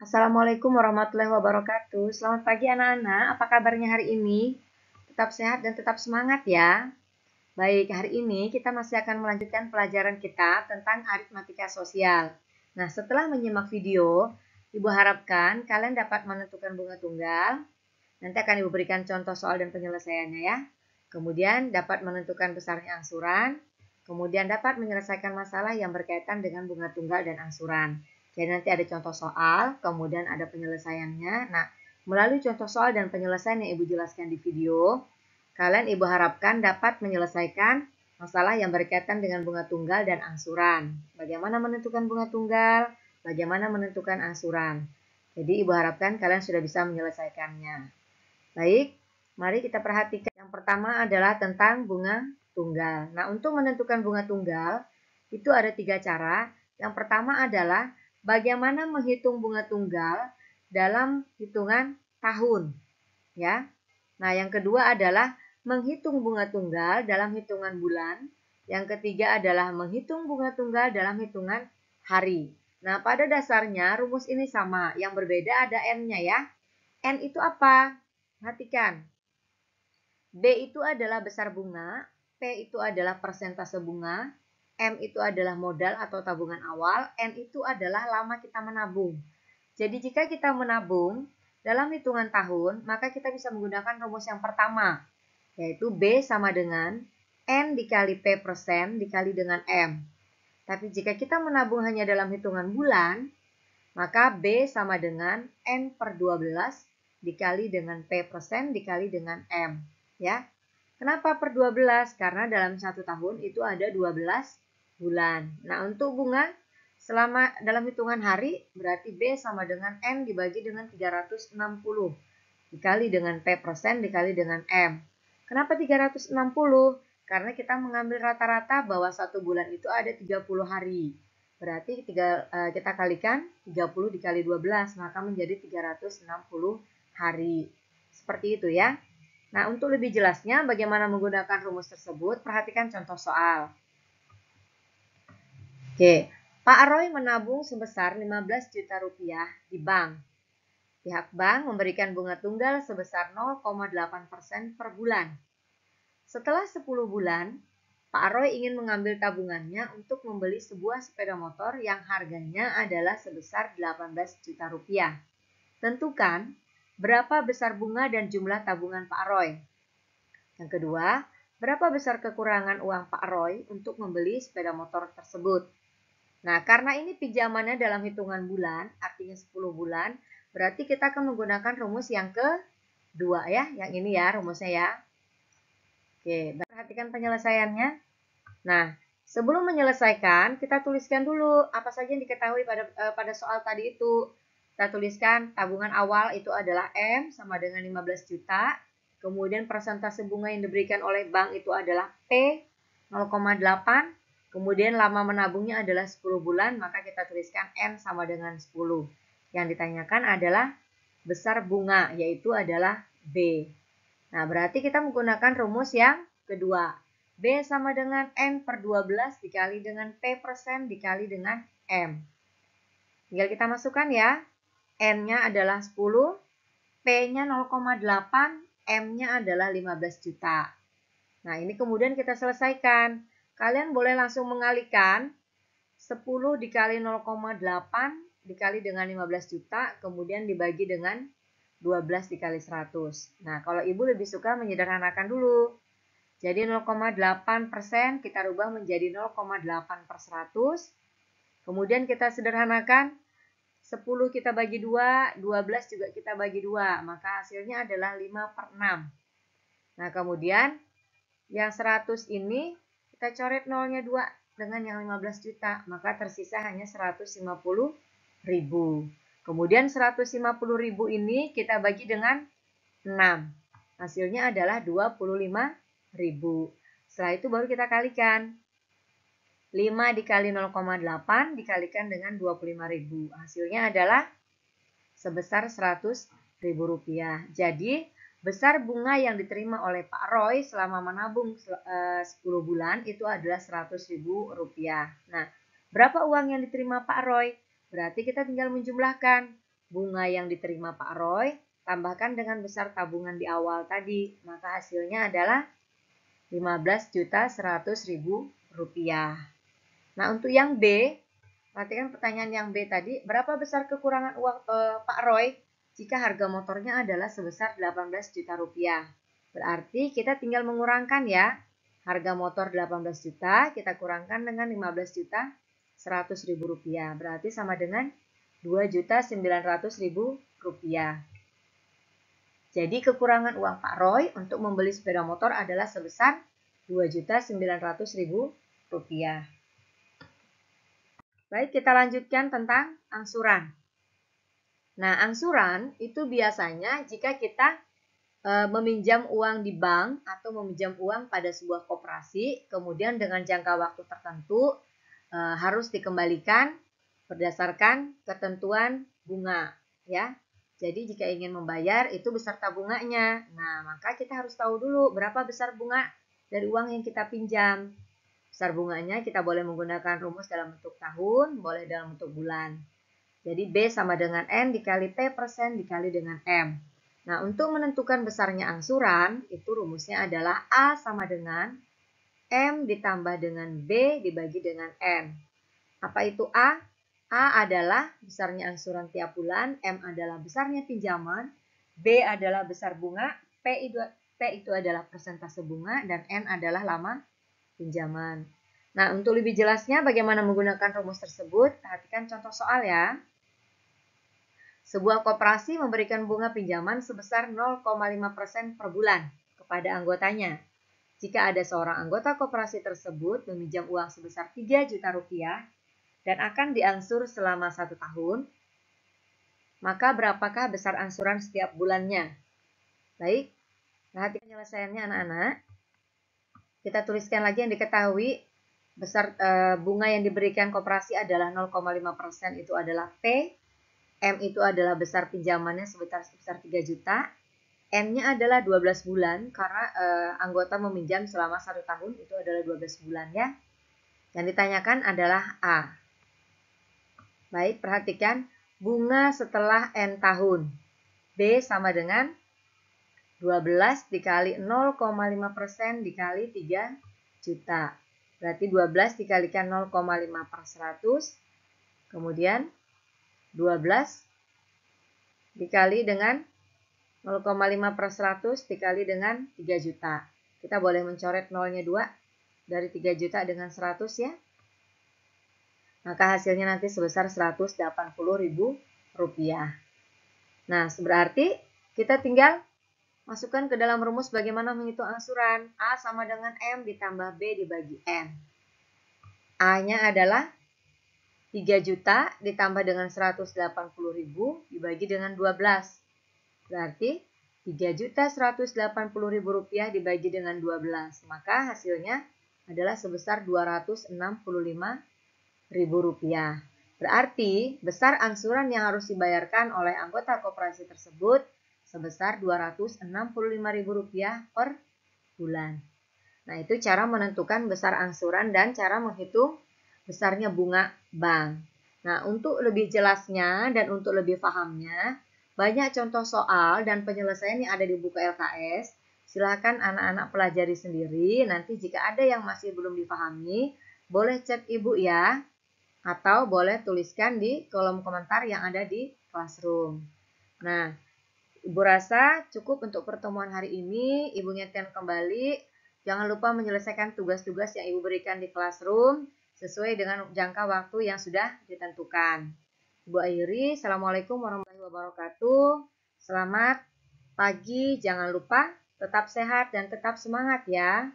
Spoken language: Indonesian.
Assalamualaikum warahmatullahi wabarakatuh. Selamat pagi anak-anak, apa kabarnya hari ini? Tetap sehat dan tetap semangat ya. Baik, hari ini kita masih akan melanjutkan pelajaran kita tentang aritmatika sosial. Nah, setelah menyimak video, Ibu harapkan kalian dapat menentukan bunga tunggal. Nanti akan Ibu berikan contoh soal dan penyelesaiannya ya. Kemudian dapat menentukan besarnya angsuran. Kemudian dapat menyelesaikan masalah yang berkaitan dengan bunga tunggal dan angsuran. Jadi nanti ada contoh soal, kemudian ada penyelesaiannya. Nah, melalui contoh soal dan penyelesaian yang Ibu jelaskan di video, kalian Ibu harapkan dapat menyelesaikan masalah yang berkaitan dengan bunga tunggal dan angsuran. Bagaimana menentukan bunga tunggal, bagaimana menentukan angsuran. Jadi Ibu harapkan kalian sudah bisa menyelesaikannya. Baik, mari kita perhatikan. Yang pertama adalah tentang bunga tunggal. Nah, untuk menentukan bunga tunggal, itu ada 3 cara. Yang pertama adalah bagaimana menghitung bunga tunggal dalam hitungan tahun. Ya. Nah, yang kedua adalah menghitung bunga tunggal dalam hitungan bulan. Yang ketiga adalah menghitung bunga tunggal dalam hitungan hari. Nah, pada dasarnya rumus ini sama. Yang berbeda ada N-nya ya. N itu apa? Perhatikan. B itu adalah besar bunga, P itu adalah persentase bunga, M itu adalah modal atau tabungan awal, N itu adalah lama kita menabung. Jadi jika kita menabung dalam hitungan tahun, maka kita bisa menggunakan rumus yang pertama, yaitu B sama dengan N dikali P persen dikali dengan M. Tapi jika kita menabung hanya dalam hitungan bulan, maka B sama dengan N per 12 dikali dengan P persen dikali dengan M. Ya. Kenapa per 12? Karena dalam satu tahun itu ada 12 bulan. Nah, untuk bunga selama dalam hitungan hari berarti B sama dengan N dibagi dengan 360 dikali dengan P persen dikali dengan M. Kenapa 360? Karena kita mengambil rata-rata bahwa satu bulan itu ada 30 hari. Berarti kita kalikan 30 dikali 12, maka menjadi 360 hari. Seperti itu ya. Nah, untuk lebih jelasnya bagaimana menggunakan rumus tersebut, perhatikan contoh soal. Oke, Pak Roy menabung sebesar 15 juta rupiah di bank. Pihak bank memberikan bunga tunggal sebesar 0,8% per bulan. Setelah 10 bulan, Pak Roy ingin mengambil tabungannya untuk membeli sebuah sepeda motor yang harganya adalah sebesar 18 juta rupiah. Tentukan berapa besar bunga dan jumlah tabungan Pak Roy. Yang kedua, berapa besar kekurangan uang Pak Roy untuk membeli sepeda motor tersebut. Nah, karena ini pinjamannya dalam hitungan bulan, artinya 10 bulan, berarti kita akan menggunakan rumus yang kedua ya, yang ini ya rumusnya ya. Oke, perhatikan penyelesaiannya. Nah, sebelum menyelesaikan, kita tuliskan dulu apa saja yang diketahui pada soal tadi itu. Kita tuliskan tabungan awal itu adalah M sama dengan 15 juta. Kemudian persentase bunga yang diberikan oleh bank itu adalah P 0,8. Kemudian lama menabungnya adalah 10 bulan, maka kita tuliskan N sama dengan 10. Yang ditanyakan adalah besar bunga, yaitu adalah B. Nah, berarti kita menggunakan rumus yang kedua. B sama dengan N per 12 dikali dengan P persen dikali dengan M. Tinggal kita masukkan ya. N-nya adalah 10, P-nya 0,8, M-nya adalah 15 juta. Nah, ini kemudian kita selesaikan. Kalian boleh langsung mengalihkan 10 dikali 0,8 dikali dengan 15 juta, kemudian dibagi dengan 12 dikali 100. Nah, kalau ibu lebih suka menyederhanakan dulu. Jadi 0,8% kita rubah menjadi 0,8 per 100. Kemudian kita sederhanakan, 10 kita bagi 2, 12 juga kita bagi 2. Maka hasilnya adalah 5 per 6. Nah, kemudian yang 100 ini kita coret nolnya 2 dengan yang 15 juta. Maka tersisa hanya 150.000. Kemudian 150.000 ini kita bagi dengan 6. Hasilnya adalah 25.000. Setelah itu baru kita kalikan. 5 dikali 0,8 dikalikan dengan 25.000. Hasilnya adalah sebesar 100.000 rupiah. Jadi besar bunga yang diterima oleh Pak Roy selama menabung 10 bulan itu adalah 100.000 rupiah. Nah, berapa uang yang diterima Pak Roy? Berarti kita tinggal menjumlahkan bunga yang diterima Pak Roy, tambahkan dengan besar tabungan di awal tadi. Maka hasilnya adalah Rp15.100.000. Nah, untuk yang B, perhatikan pertanyaan yang B tadi, berapa besar kekurangan uang Pak Roy jika harga motornya adalah sebesar 18 juta rupiah? Berarti kita tinggal mengurangkan ya. Harga motor 18 juta kita kurangkan dengan 15 juta 100 ribu rupiah. Berarti sama dengan 2.900.000 rupiah. Jadi kekurangan uang Pak Roy untuk membeli sepeda motor adalah sebesar 2.900.000 rupiah. Baik, kita lanjutkan tentang angsuran. Nah, angsuran itu biasanya jika kita meminjam uang di bank atau meminjam uang pada sebuah koperasi, kemudian dengan jangka waktu tertentu harus dikembalikan berdasarkan ketentuan bunga, ya. Jadi jika ingin membayar itu beserta bunganya. Nah, maka kita harus tahu dulu berapa besar bunga dari uang yang kita pinjam. Besar bunganya kita boleh menggunakan rumus dalam bentuk tahun, boleh dalam bentuk bulan. Jadi B sama dengan N dikali P persen dikali dengan M. Nah, untuk menentukan besarnya angsuran, itu rumusnya adalah A sama dengan M ditambah dengan B dibagi dengan N. Apa itu A? A adalah besarnya angsuran tiap bulan, M adalah besarnya pinjaman, B adalah besar bunga, P itu adalah persentase bunga, dan N adalah lama pinjaman. Nah, untuk lebih jelasnya bagaimana menggunakan rumus tersebut, perhatikan contoh soal ya. Sebuah koperasi memberikan bunga pinjaman sebesar 0,5% per bulan kepada anggotanya. Jika ada seorang anggota koperasi tersebut meminjam uang sebesar 3 juta rupiah dan akan diangsur selama 1 tahun, maka berapakah besar angsuran setiap bulannya? Baik, perhatikan penyelesaiannya anak-anak. Kita tuliskan lagi yang diketahui. Besar bunga yang diberikan koperasi adalah 0,5%, itu adalah P. M itu adalah besar pinjamannya sebesar 3 juta. N-nya adalah 12 bulan karena anggota meminjam selama 1 tahun, itu adalah 12 bulan ya. Yang ditanyakan adalah A. Baik, perhatikan bunga setelah N tahun. B sama dengan 12 dikali 0,5% dikali 3 juta. Berarti 12 dikalikan 0,5 per 100. Kemudian 12 dikali dengan 0,5 per 100 dikali dengan 3 juta. Kita boleh mencoret nolnya 2 dari 3 juta dengan 100 ya. Maka hasilnya nanti sebesar Rp180.000. Nah, berarti kita tinggal masukkan ke dalam rumus bagaimana menghitung angsuran. A sama dengan M ditambah B dibagi N. A-nya adalah 3 juta ditambah dengan 180.000 dibagi dengan 12. Berarti Rp3.180.000 dibagi dengan 12. Maka hasilnya adalah sebesar Rp265.000. Berarti besar angsuran yang harus dibayarkan oleh anggota koperasi tersebut sebesar Rp265.000 per bulan. Nah, itu cara menentukan besar angsuran dan cara menghitung besarnya bunga bank. Nah, untuk lebih jelasnya dan untuk lebih pahamnya, banyak contoh soal dan penyelesaian yang ada di buku LKS. Silakan anak-anak pelajari sendiri. Nanti jika ada yang masih belum dipahami, boleh chat ibu ya. Atau boleh tuliskan di kolom komentar yang ada di Classroom. Nah, ibu rasa cukup untuk pertemuan hari ini. Ibu ingatkan kembali, jangan lupa menyelesaikan tugas-tugas yang ibu berikan di Classroom sesuai dengan jangka waktu yang sudah ditentukan. Ibu akhiri, Assalamualaikum warahmatullahi wabarakatuh. Selamat pagi, jangan lupa tetap sehat dan tetap semangat ya.